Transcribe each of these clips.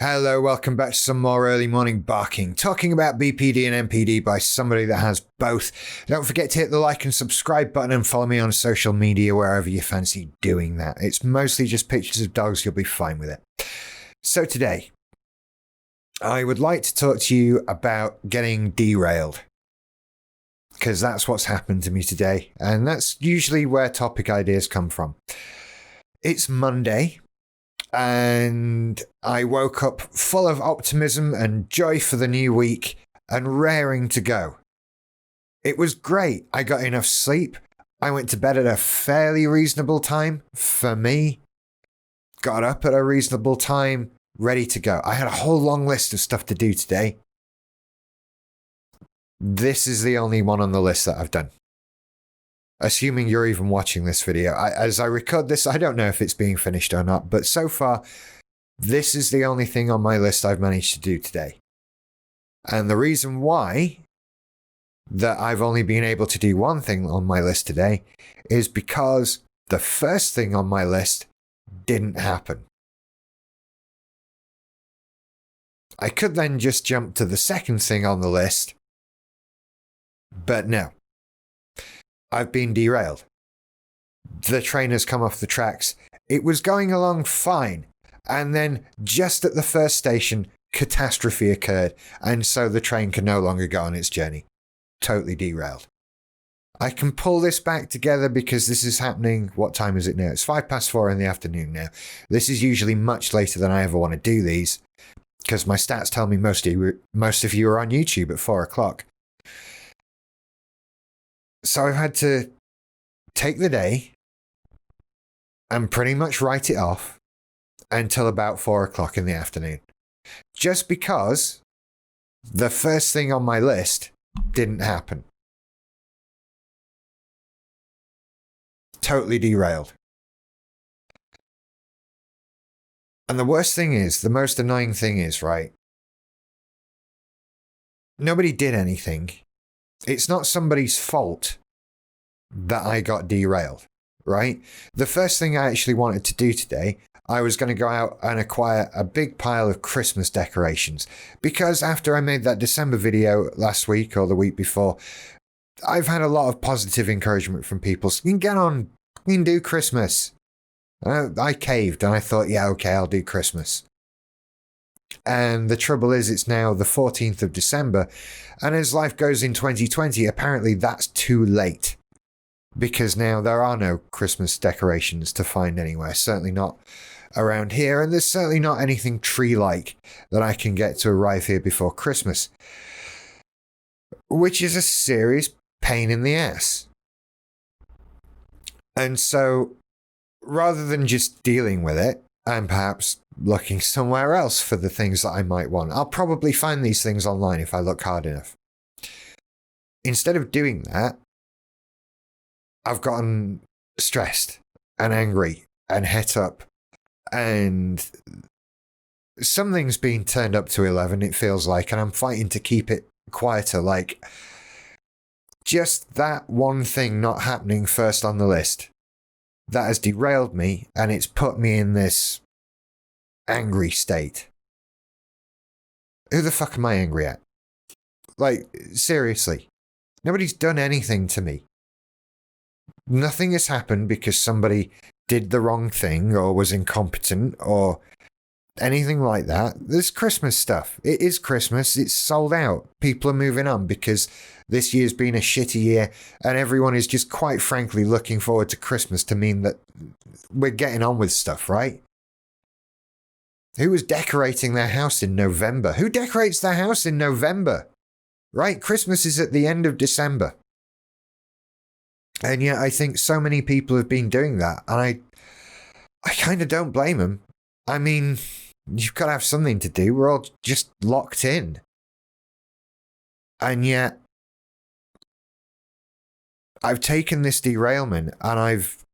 Hello, welcome back to some more early morning barking, talking about BPD and MPD by somebody that has both. Don't forget to hit the like and subscribe button and follow me on social media wherever you fancy doing that. It's mostly just pictures of dogs, you'll be fine with it. So today, I would like to talk to you about getting derailed, because that's what's happened to me today, and that's usually where topic ideas come from. It's Monday, and I woke up full of optimism and joy for the new week and raring to go. It was great. I got enough sleep. I went to bed at a fairly reasonable time for me. Got up at a reasonable time, ready to go. I had a whole long list of stuff to do today. This is the only one on the list that I've done. Assuming you're even watching this video. As I record this, I don't know if it's being finished or not, but so far, this is the only thing on my list I've managed to do today. And the reason why that I've only been able to do one thing on my list today is because the first thing on my list didn't happen. I could then just jump to the second thing on the list, but no. I've been derailed. The train has come off the tracks. It was going along fine. And then just at the first station, catastrophe occurred. And so the train can no longer go on its journey. Totally derailed. I can pull this back together because this is happening. What time is it now? It's 4:05 in the afternoon now. This is usually much later than I ever want to do these, because my stats tell me most of you are on YouTube at 4 o'clock. So I've had to take the day and pretty much write it off until about 4 o'clock in the afternoon. Just because the first thing on my list didn't happen. Totally derailed. And the worst thing is, the most annoying thing is, right? Nobody did anything. It's not somebody's fault that I got derailed, right? The first thing I actually wanted to do today, I was going to go out and acquire a big pile of Christmas decorations, because after I made that December video last week or the week before, I've had a lot of positive encouragement from people. So you can get on, you can do Christmas. I caved and I thought, yeah, okay, I'll do Christmas. And the trouble is, it's now the 14th of December. And as life goes in 2020, apparently that's too late. Because now there are no Christmas decorations to find anywhere. Certainly not around here. And there's certainly not anything tree-like that I can get to arrive here before Christmas. Which is a serious pain in the ass. And so, rather than just dealing with it, and perhaps looking somewhere else for the things that I might want. I'll probably find these things online if I look hard enough. Instead of doing that, I've gotten stressed and angry and het up, and something's been turned up to 11, it feels like, and I'm fighting to keep it quieter. Like, just that one thing not happening first on the list, that has derailed me, and it's put me in this angry state. Who the fuck am I angry at? Like, seriously. Nobody's done anything to me. Nothing has happened because somebody did the wrong thing or was incompetent or anything like that. There's Christmas stuff. It is Christmas. It's sold out. People are moving on because this year's been a shitty year, and everyone is just quite frankly looking forward to Christmas to mean that we're getting on with stuff, right? Who was decorating their house in November? Who decorates their house in November? Right? Christmas is at the end of December. And yet I think so many people have been doing that, and I kind of don't blame them. I mean, you've got to have something to do. We're all just locked in. And yet, I've taken this derailment and I've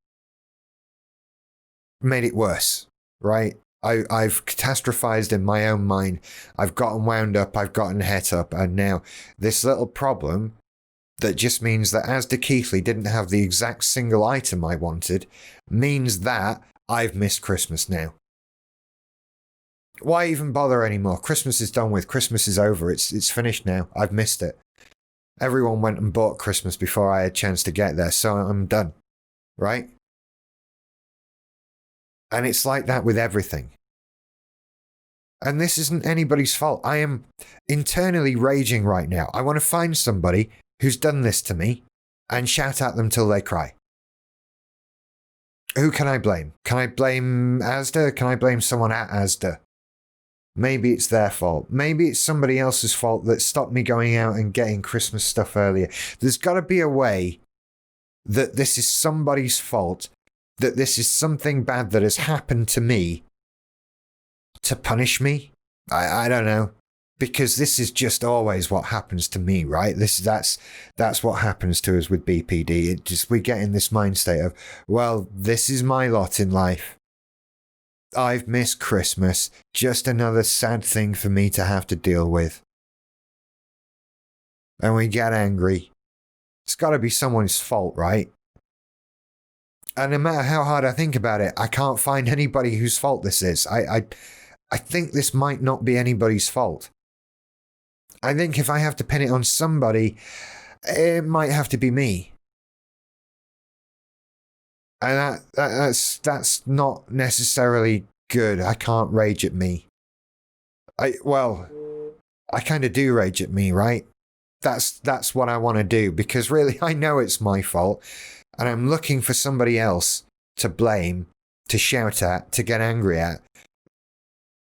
made it worse, right? I've catastrophized in my own mind. I've gotten wound up, I've gotten het up, and now this little problem that just means that Asda Keithley didn't have the exact single item I wanted means that I've missed Christmas now. Why even bother anymore? Christmas is done with. Christmas is over. It's finished now. I've missed it. Everyone went and bought Christmas before I had a chance to get there, so I'm done. Right? And it's like that with everything. And this isn't anybody's fault. I am internally raging right now. I want to find somebody who's done this to me and shout at them till they cry. Who can I blame? Can I blame Asda? Can I blame someone at Asda? Maybe it's their fault. Maybe it's somebody else's fault that stopped me going out and getting Christmas stuff earlier. There's got to be a way that this is somebody's fault, that this is something bad that has happened to me to punish me. I don't know. Because this is just always what happens to me, right? That's what happens to us with BPD. We get in this mind state of, well, this is my lot in life. I've missed Christmas. Just another sad thing for me to have to deal with. And we get angry. It's got to be someone's fault, right? And no matter how hard I think about it, I can't find anybody whose fault this is. I think this might not be anybody's fault. I think if I have to pin it on somebody, it might have to be me. And that's not necessarily good. I can't rage at me. I kind of do rage at me, right? That's what I want to do, because really I know it's my fault, and I'm looking for somebody else to blame, to shout at, to get angry at.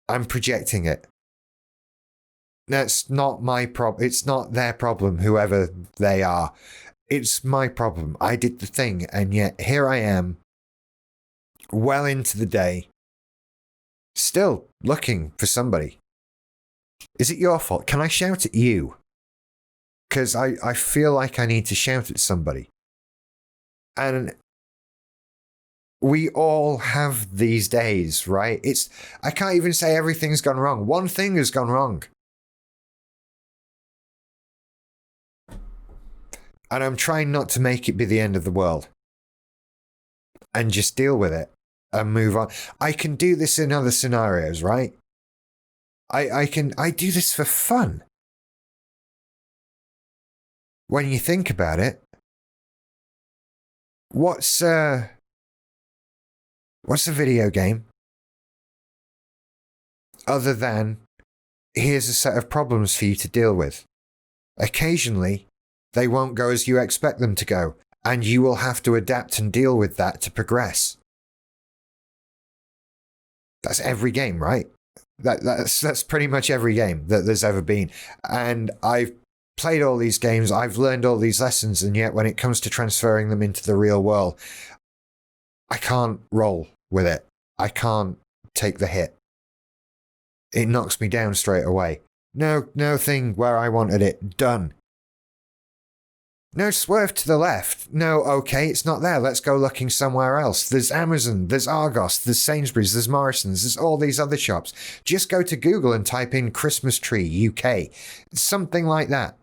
I'm projecting it. That's not my problem. It's not their problem, whoever they are. It's my problem. I did the thing, and yet here I am, well into the day, still looking for somebody. Is it your fault? Can I shout at you? Because I feel like I need to shout at somebody. And we all have these days, right? I can't even say everything's gone wrong. One thing has gone wrong. And I'm trying not to make it be the end of the world. And just deal with it and move on. I can do this in other scenarios, right? I do this for fun. When you think about it, what's a video game other than here's a set of problems for you to deal with? Occasionally, they won't go as you expect them to go, and you will have to adapt and deal with that to progress. That's every game, right? That's pretty much every game that there's ever been. And I've played all these games, I've learned all these lessons, and yet when it comes to transferring them into the real world, I can't roll with it. I can't take the hit. It knocks me down straight away. No thing where I wanted it. Done. No swerve to the left. No, okay, it's not there. Let's go looking somewhere else. There's Amazon, there's Argos, there's Sainsbury's, there's Morrison's, there's all these other shops. Just go to Google and type in Christmas tree UK. Something like that.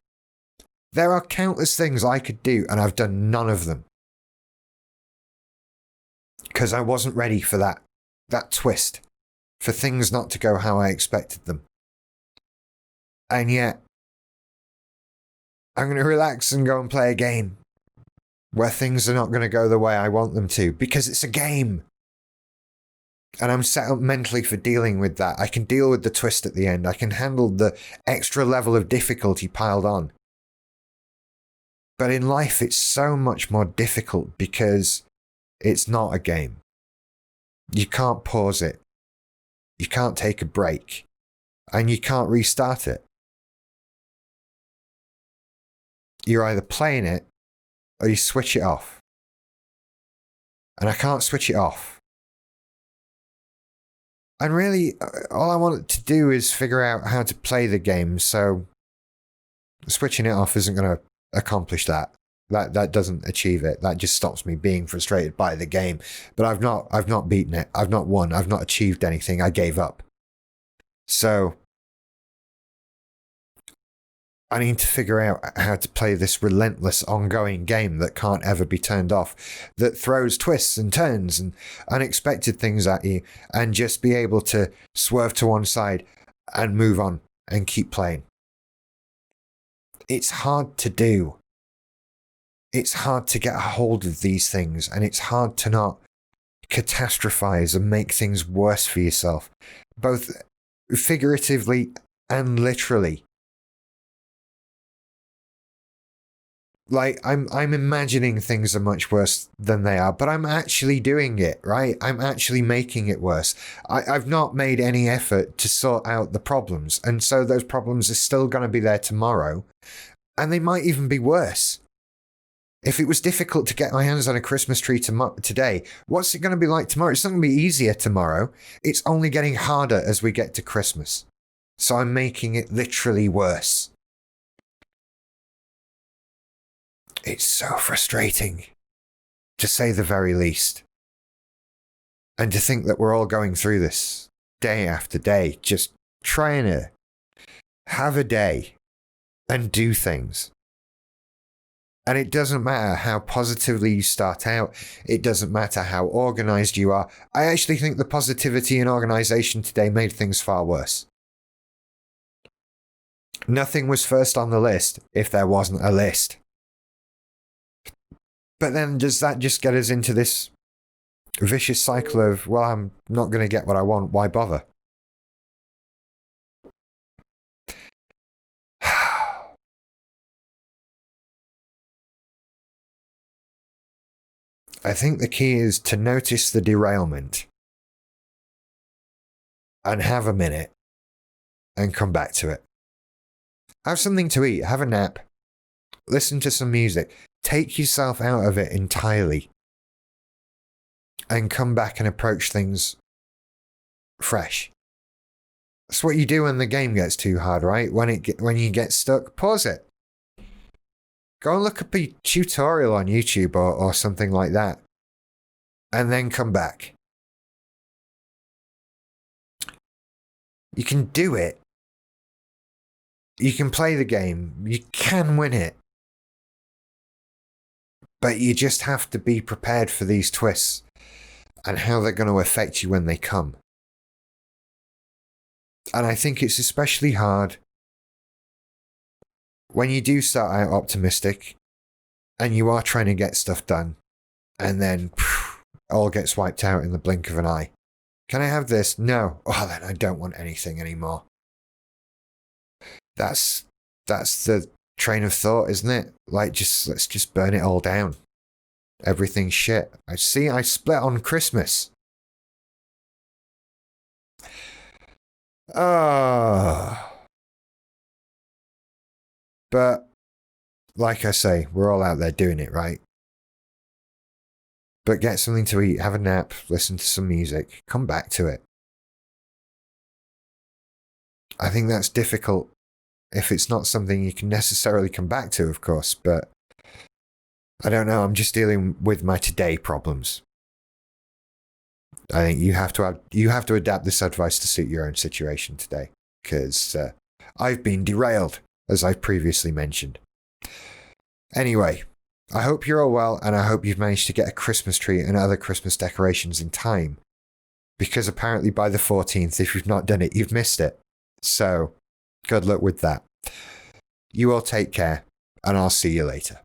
There are countless things I could do, and I've done none of them. Because I wasn't ready for that twist. For things not to go how I expected them. And yet, I'm going to relax and go and play a game where things are not going to go the way I want them to, because it's a game. And I'm set up mentally for dealing with that. I can deal with the twist at the end. I can handle the extra level of difficulty piled on. But in life, it's so much more difficult because it's not a game. You can't pause it. You can't take a break. And you can't restart it. You're either playing it or you switch it off. And I can't switch it off. And really, all I want to do is figure out how to play the game, so switching it off isn't going to accomplish that. That doesn't achieve it. That just stops me being frustrated by the game. But I've not beaten it. I've not won. I've not achieved anything. I gave up. So I need to figure out how to play this relentless, ongoing game that can't ever be turned off, that throws twists and turns and unexpected things at you, and just be able to swerve to one side and move on and keep playing. It's hard to do. It's hard to get a hold of these things, and it's hard to not catastrophize and make things worse for yourself, both figuratively and literally. Like, I'm imagining things are much worse than they are, but I'm actually doing it, right? I'm actually making it worse. I've not made any effort to sort out the problems, and so those problems are still going to be there tomorrow, and they might even be worse. If it was difficult to get my hands on a Christmas tree today, what's it going to be like tomorrow? It's not going to be easier tomorrow. It's only getting harder as we get to Christmas. So I'm making it literally worse. It's so frustrating, to say the very least. And to think that we're all going through this day after day, just trying to have a day and do things. And it doesn't matter how positively you start out. It doesn't matter how organized you are. I actually think the positivity and organization today made things far worse. Nothing was first on the list if there wasn't a list. But then does that just get us into this vicious cycle of, well, I'm not going to get what I want, why bother? I think the key is to notice the derailment and have a minute and come back to it. Have something to eat, have a nap, listen to some music, take yourself out of it entirely and come back and approach things fresh. That's what you do when the game gets too hard, right? When you get stuck, pause it. Go and look up a tutorial on YouTube or something like that. And then come back. You can do it. You can play the game. You can win it. But you just have to be prepared for these twists and how they're going to affect you when they come. And I think it's especially hard when you do start out optimistic and you are trying to get stuff done and then all gets wiped out in the blink of an eye. Can I have this? No. Oh, then I don't want anything anymore. That's the train of thought, isn't it? Like, let's just burn it all down. Everything's shit. I split on Christmas. But, like I say, we're all out there doing it, right? But get something to eat, have a nap, listen to some music, come back to it. I think that's difficult if it's not something you can necessarily come back to, of course, but I don't know, I'm just dealing with my today problems. I think you have to adapt this advice to suit your own situation today, because I've been derailed, as I've previously mentioned. Anyway, I hope you're all well, and I hope you've managed to get a Christmas tree and other Christmas decorations in time, because apparently by the 14th, if you've not done it, you've missed it. So, good luck with that. You all take care, and I'll see you later.